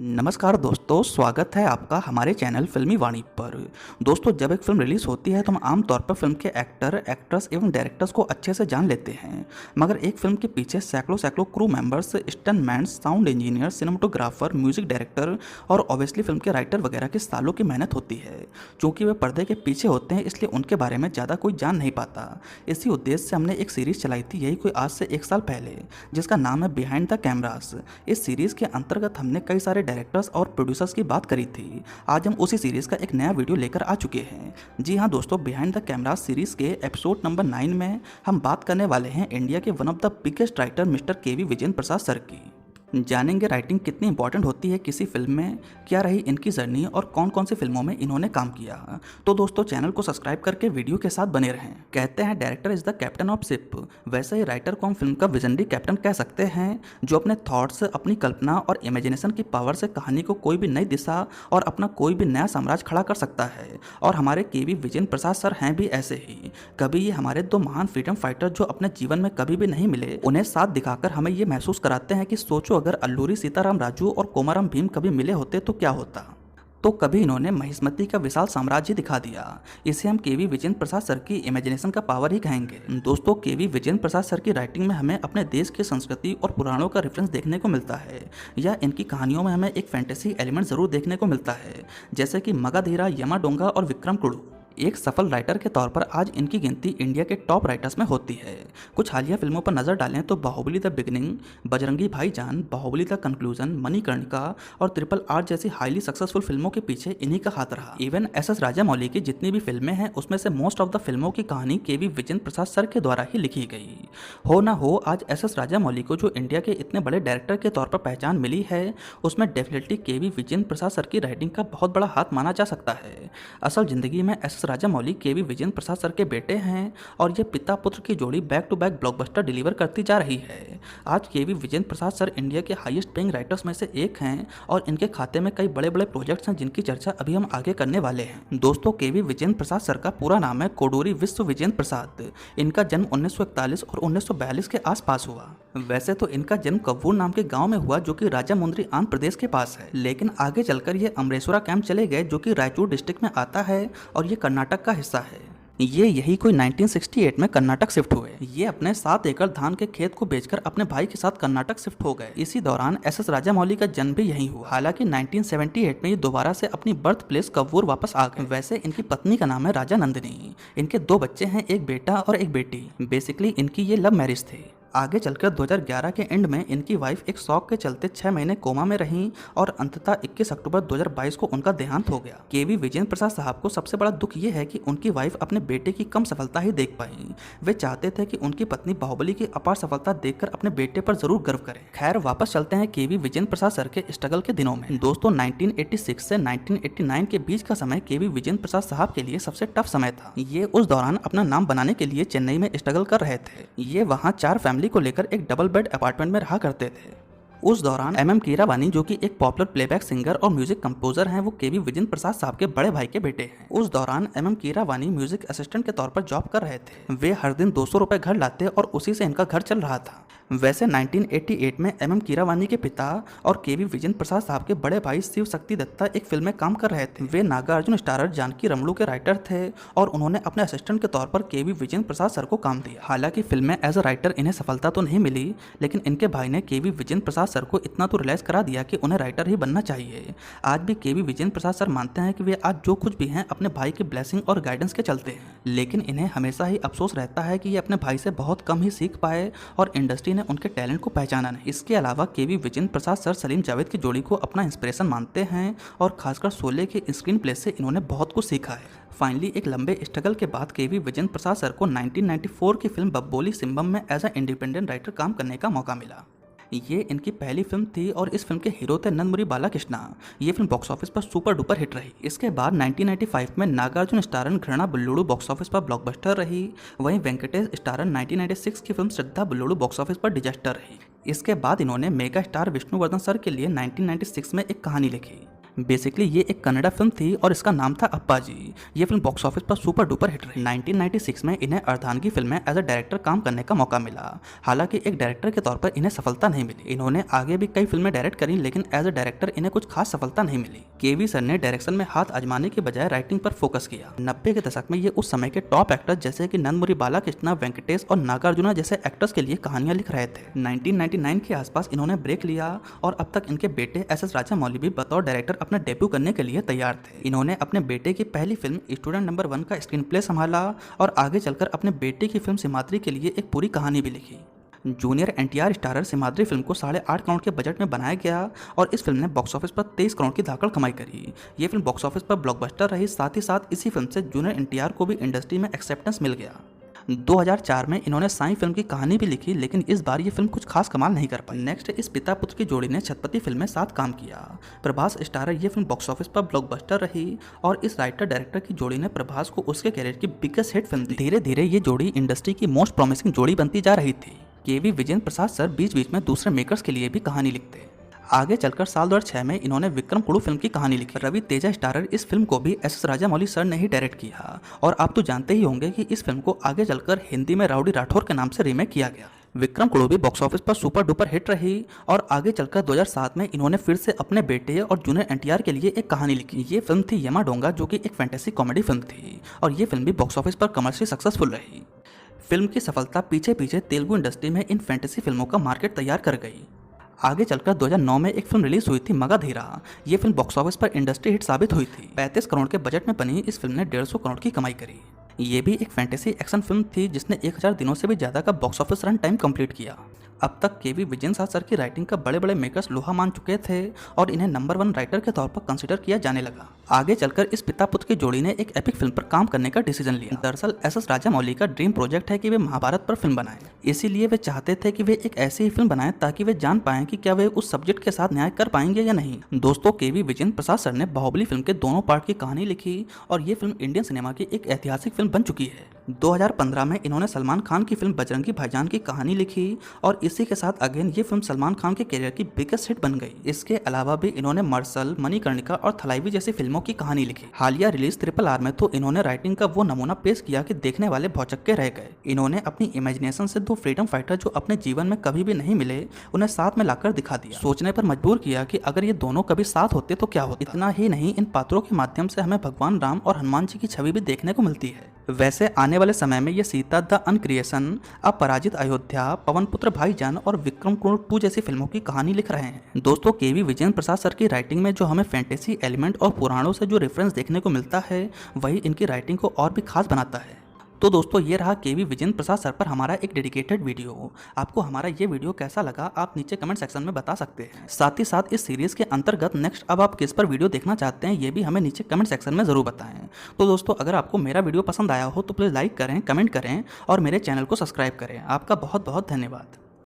नमस्कार दोस्तों, स्वागत है आपका हमारे चैनल फिल्मी वाणी पर। दोस्तों, जब एक फिल्म रिलीज़ होती है तो हम आमतौर पर फिल्म के एक्टर, एक्ट्रेस एवं डायरेक्टर्स को अच्छे से जान लेते हैं। मगर एक फिल्म के पीछे सैकड़ों सैकड़ों crew members, stuntman, sound engineer, cinematographer, music director और ऑब्वियसली फिल्म के राइटर वगैरह की सालों की मेहनत होती है। चूँकि वे पर्दे के पीछे होते हैं, इसलिए उनके बारे में ज़्यादा कोई जान नहीं पाता। इसी उद्देश्य से हमने एक सीरीज़ चलाई थी, यही कोई आज से 1 साल पहले, जिसका नाम है बिहाइंड द कैमरास। इस सीरीज़ के अंतर्गत हमने कई सारे डायरेक्टर्स और प्रोड्यूसर्स की बात करी थी। आज हम उसी सीरीज़ का एक नया वीडियो लेकर आ चुके हैं। जी हाँ दोस्तों, बिहाइंड द कैमरा सीरीज़ के एपिसोड नंबर 9 में हम बात करने वाले हैं इंडिया के one of the biggest writer mister K V. Vijendra Prasad sir की। जानेंगे राइटिंग कितनी इंपॉर्टेंट होती है किसी फिल्म में, क्या रही इनकी जर्नी और कौन कौन सी फिल्मों में इन्होंने काम किया। तो दोस्तों, चैनल को सब्सक्राइब करके वीडियो के साथ बने रहें। कहते हैं director is the captain of ship, वैसे ही राइटर को हम फिल्म का विजनरी कैप्टन कह सकते हैं, जो अपने थॉट्स, अपनी कल्पना और इमेजिनेशन की पावर से कहानी को कोई भी नई दिशा और अपना कोई भी नया साम्राज्य खड़ा कर सकता है। और हमारे के.वी. विजेंद्र प्रसाद सर हैं भी ऐसे ही। कभी ये हमारे दो महान फ्रीडम फाइटर जो अपने जीवन में कभी भी नहीं मिले, उन्हें साथ दिखाकर हमें ये महसूस कराते हैं कि सोचो अगर अल्लूरी सीताराम राजू और कोमाराम भीम कभी मिले होते तो क्या होता। तो कभी इन्होंने महिष्मती का विशाल साम्राज्य दिखा दिया। इसे हम के.वी. विजेंद्र प्रसाद सर की इमेजिनेशन का पावर ही कहेंगे। दोस्तों, के.वी. विजेंद्र प्रसाद सर की राइटिंग में हमें अपने देश की संस्कृति और पुराणों का रेफरेंस देखने को मिलता है, या इनकी कहानियों में हमें एक फैंटेसी एलिमेंट जरूर देखने को मिलता है, जैसे कि मगाधीरा, यमाडोंगा और विक्रम कुड़ू। एक सफल राइटर के तौर पर आज इनकी गिनती इंडिया के टॉप राइटर्स में होती है। कुछ हालिया फिल्मों पर नजर डालें तो बाहुबली द बिगिनिंग, बजरंगी भाईजान, बाहुबली द कंक्लूजन, मणिकर्णिका और RRR जैसी हाईली सक्सेसफुल फिल्मों के पीछे इन्हीं का हाथ रहा। इवन एस राजामौली की जितनी भी फिल्में हैं, उसमें से मोस्ट ऑफ द फिल्मों की कहानी के.वी. विजेंद्र प्रसाद सर के द्वारा ही लिखी गई। हो ना हो, आज एस राजामौली को जो इंडिया के इतने बड़े डायरेक्टर के तौर पर पहचान मिली है, उसमें definitely KV. Vijendra Prasad sir की राइटिंग का बहुत बड़ा हाथ माना जा सकता है। असल जिंदगी में S Rajamouli K V. Vijendra Prasad sir के बेटे हैं और ये पिता पुत्र की जोड़ी back to back blockbuster deliver करती जा रही है। आज K V. Vijendra Prasad sir India के हाईएस्ट पेइंग राइटर्स में से एक हैं और इनके खाते में कई बड़े बड़े प्रोजेक्ट्स हैं, जिनकी चर्चा अभी हम आगे करने वाले हैं। दोस्तों, के.वी. विजेंद्र प्रसाद सर का पूरा नाम है कोडूरी विश्व विजेंद्र प्रसाद। इनका जन्म 1941 और 1942 के आसपास हुआ। वैसे तो इनका जन्म कव्वूर नाम के गांव में हुआ, जो कि राजामुंद्री आंध्र प्रदेश के पास है, लेकिन आगे चलकर ये अमरेश्वरा कैंप चले गए, जो कि रायचूर डिस्ट्रिक्ट में आता है और ये कर्नाटक का हिस्सा है। ये यही कोई 1968 में कर्नाटक शिफ्ट हुए। ये अपने 7 एकड़ धान के खेत को बेचकर अपने भाई के साथ कर्नाटक शिफ्ट हो गए। इसी दौरान एस राजामौली का जन्म भी यहीं हुआ। हालांकि 1978 में ये दोबारा से अपनी बर्थ प्लेस कव्वूर वापस आ गए। वैसे इनकी पत्नी का नाम है राजा नंदिनी। इनके 2 बच्चे हैं, एक बेटा और एक बेटी। बेसिकली इनकी ये लव मैरिज थी। आगे चलकर 2011 के एंड में इनकी वाइफ एक शॉक के चलते 6 महीने कोमा में रहीं और अंततः 21 अक्टूबर 2022 को उनका देहांत हो गया। के.वी. विजेंद्र प्रसाद साहब को सबसे बड़ा दुख ये है कि उनकी वाइफ अपने बेटे की कम सफलता ही देख पाई। वे चाहते थे कि उनकी पत्नी बाहुबली की अपार सफलता देखकर अपने बेटे पर जरूर गर्व करें। खैर, वापस चलते हैं के.वी. विजेंद्र प्रसाद सर के स्ट्रगल के दिनों में। दोस्तों, 1986 से 1989 के बीच का समय के.वी. विजेंद्र प्रसाद साहब के लिए सबसे टफ समय था। ये उस दौरान अपना नाम बनाने के लिए चेन्नई में स्ट्रगल कर रहे थे। ये वहाँ 4 फैमिली को लेकर एक डबल बेड अपार्टमेंट में रहा करते थे। उस दौरान एम कीरावानी, जो कि एक पॉपुलर प्लेबैक सिंगर और म्यूजिक कंपोजर हैं, वो के.वी. विजेंद्र प्रसाद साहब के बड़े भाई के बेटे हैं। उस दौरान एम कीरावानी म्यूजिक असिस्टेंट के तौर पर जॉब कर रहे थे। वे हर दिन 200 रुपए घर लाते और उसी से इनका घर चल रहा था। वैसे 1988 में एम कीरावानी के पिता और के.वी. विजेंद्र प्रसाद साहब के बड़े भाई शिव शक्ति दत्ता एक फिल्म में काम कर रहे थे। वे नागार्जुन स्टारर जानकी रमणु के राइटर थे और उन्होंने अपने असिस्टेंट के तौर पर के.वी. विजेंद्र प्रसाद सर को काम दिया। हालांकि फिल्म में एज अ राइटर इन्हें सफलता तो नहीं मिली, लेकिन इनके भाई ने के.वी. विजेंद्र प्रसाद सर को इतना तो रियलाइज करा दिया कि उन्हें राइटर ही बनना चाहिए। आज भी के.वी. विजेंद्र प्रसाद सर मानते हैं कि वे आज जो कुछ भी हैं अपने भाई की ब्लेसिंग और गाइडेंस के चलते हैं, लेकिन इन्हें हमेशा ही अफसोस रहता है कि ये अपने भाई से बहुत कम ही सीख पाए और इंडस्ट्री ने उनके टैलेंट को पहचाना नहीं। इसके अलावा के.वी. विजेंद्र प्रसाद सर सलीम जावेद की जोड़ी को अपना इंस्पिरेशन मानते हैं और खासकर शोले के स्क्रीन प्ले से इन्होंने बहुत कुछ सीखा है। फाइनली एक लंबे स्ट्रगल के बाद के.वी. विजेंद्र प्रसाद सर को 1994 की फिल्म बब्बोली सिम्बम में एज अ इंडिपेंडेंट राइटर काम करने का मौका मिला। ये इनकी पहली फिल्म थी और इस फिल्म के हीरो थे नंदमुरी बालाकृष्णा। ये फिल्म बॉक्स ऑफिस पर सुपर डुपर हिट रही। इसके बाद 1995 में नागार्जुन स्टारन घृणा बुल्लुडु बॉक्स ऑफिस पर ब्लॉकबस्टर रही। वहीं वेंकटेश स्टारन 1996 की फिल्म श्रद्धा बुल्लुडु बॉक्स ऑफिस पर डिजास्टर रही। इसके बाद इन्होंने मेगा स्टार विष्णुवर्धन सर के लिए 1996 में एक कहानी लिखी। बेसिकली ये एक कन्नड़ा फिल्म थी और इसका नाम था अप्पाजी। ये फिल्म बॉक्स ऑफिस पर सुपर डुपर हिट रही। 1996 में इन्हें अर्धांगी फिल्म में एज अ डायरेक्टर काम करने का मौका मिला। हालांकि एक डायरेक्टर के तौर पर इन्हें सफलता नहीं मिली। इन्होंने आगे भी कई फिल्में डायरेक्ट करी, लेकिन एज अ डायरेक्टर इन्हें कुछ खास सफलता नहीं मिली। केवी सर ने डायरेक्शन में हाथ आजमाने के बजाय राइटिंग पर फोकस किया। 90 के दशक में ये उस समय के टॉप एक्टर्स जैसे कि नंदमुरी बालाकृष्ण, वेंकटेश और नागार्जुना जैसे एक्टर्स के लिए कहानियां लिख रहे थे। 1999 के आसपास इन्होंने ब्रेक लिया और अब तक इनके बेटे एस राजामौली भी बतौर डायरेक्टर अपना डेब्यू करने के लिए तैयार थे। इन्होंने अपने बेटे की पहली फिल्म स्टूडेंट नंबर 1 का स्क्रीन प्ले संभाला और आगे चलकर अपने बेटे की फिल्म सिमाद्री के लिए एक पूरी कहानी भी लिखी। Junior NTR starrer Simhadri film को 8.5 करोड़ के बजट में बनाया गया और इस फिल्म ने बॉक्स ऑफिस पर 23 करोड़ की धाकड़ कमाई करी। ये फिल्म बॉक्स ऑफिस पर ब्लॉकबस्टर रही। साथ ही साथ इसी फिल्म से जूनियर एनटीआर को भी इंडस्ट्री में एक्सेप्टेंस मिल गया। 2004 में इन्होंने साई फिल्म की कहानी भी लिखी, लेकिन इस बार ये फिल्म कुछ खास कमाल नहीं कर पाई। नेक्स्ट इस पिता पुत्र की जोड़ी ने छत्रपति फिल्म में साथ काम किया। प्रभास स्टारर ये फिल्म बॉक्स ऑफिस पर ब्लॉकबस्टर रही और इस राइटर डायरेक्टर की जोड़ी ने प्रभास को उसके कैरियर की बिगेस्ट हिट फिल्म दी। धीरे धीरे ये जोड़ी इंडस्ट्री की मोस्ट प्रॉमिसिंग जोड़ी बनती जा रही थी। केवी विजेंद्र प्रसाद सर बीच बीच में दूसरे मेकर्स के लिए भी कहानी लिखते। आगे चलकर साल 2006 में इन्होंने विक्रम कुड़ू फिल्म की कहानी लिखी। रवि तेजा स्टारर इस फिल्म को भी एस राजामौली सर ने ही डायरेक्ट किया और आप तो जानते ही होंगे कि इस फिल्म को आगे चलकर हिंदी में राउडी राठौर के नाम से रीमेक किया गया। विक्रम कुड़ू भी बॉक्स ऑफिस पर सुपर डुपर हिट रही और आगे चलकर 2007 में इन्होंने फिर से अपने बेटे और जूनियर एनटीआर के लिए एक कहानी लिखी। ये फिल्म थी यमा डोंगा, जो कि एक फैंटेसी कॉमेडी फिल्म थी और ये फिल्म भी बॉक्स ऑफिस पर कमर्शियली सक्सेसफुल रही। फिल्म की सफलता पीछे पीछे तेलुगु इंडस्ट्री में इन फैंटेसी फिल्मों का मार्केट तैयार कर गई। आगे चलकर 2009 में एक फिल्म रिलीज हुई थी मगधीरा। ये फिल्म बॉक्स ऑफिस पर इंडस्ट्री हिट साबित हुई थी। 35 करोड़ के बजट में बनी इस फिल्म ने 150 करोड़ की कमाई करी। ये भी एक फैंटेसी एक्शन फिल्म थी जिसने 1000 दिनों से भी ज्यादा का box office run time complete किया। अब तक केवी विजेंद्र प्रसाद सर की राइटिंग का बड़े बड़े मेकर्स लोहा मान चुके थे और इन्हें नंबर 1 राइटर के तौर पर कंसीडर किया जाने लगा। आगे चलकर इस पिता पुत्र की जोड़ी ने एक एपिक फिल्म पर काम करने का डिसीजन लिया। दरअसल एस राजामौली का ड्रीम प्रोजेक्ट है कि वे महाभारत पर फिल्म बनाएं। इसीलिए वे चाहते थे कि वे एक ऐसी ही फिल्म बनाएं ताकि वे जान पाएं कि क्या वे उस सब्जेक्ट के साथ न्याय कर पाएंगे या नहीं। दोस्तों, केवी विजेंद्र प्रसाद सर ने बाहुबली फिल्म के दोनों पार्ट की कहानी लिखी और ये फिल्म इंडियन सिनेमा की एक ऐतिहासिक फिल्म बन चुकी है। 2015 में इन्होंने सलमान खान की फिल्म बजरंगी भाईजान की कहानी लिखी और इसी के साथ अगेन ये फिल्म सलमान खान के करियर की बिगेस्ट हिट बन गई। इसके अलावा भी इन्होंने मर्सल, मणिकर्णिका और थलाइवी जैसी फिल्मों की कहानी लिखी। हालिया रिलीज RRR में तो इन्होंने राइटिंग का वो नमूना पेश किया कि देखने वाले भौचक्के रह गए। इन्होंने अपनी इमेजिनेशन से 2 फ्रीडम फाइटर जो अपने जीवन में कभी भी नहीं मिले उन्हें साथ में लाकर दिखा दिया। सोचने पर मजबूर किया कि अगर ये दोनों कभी साथ होते तो क्या होता। इतना ही नहीं, इन पात्रों के माध्यम से हमें भगवान राम और हनुमान जी की छवि भी देखने को मिलती है। वैसे आने वाले समय में ये सीता द अनक्रिएशन, अपराजित अयोध्या, पवन पुत्र भाईजान और विक्रम कुंड 2 जैसी फिल्मों की कहानी लिख रहे हैं। दोस्तों, केवी विजेंद्र प्रसाद सर की राइटिंग में जो हमें फैंटेसी एलिमेंट और पुराणों से जो रेफरेंस देखने को मिलता है वही इनकी राइटिंग को और भी खास बनाता है। तो दोस्तों, ये रहा केवी विजेंद्र प्रसाद सर पर हमारा एक डेडिकेटेड वीडियो। आपको हमारा ये वीडियो कैसा लगा आप नीचे कमेंट सेक्शन में बता सकते हैं। साथ ही साथ इस सीरीज के अंतर्गत नेक्स्ट अब आप किस पर वीडियो देखना चाहते हैं ये भी हमें नीचे कमेंट सेक्शन में जरूर बताएं। तो दोस्तों, अगर आपको मेरा वीडियो पसंद आया हो तो प्लीज़ लाइक करें, कमेंट करें और मेरे चैनल को सब्सक्राइब करें। आपका बहुत बहुत धन्यवाद।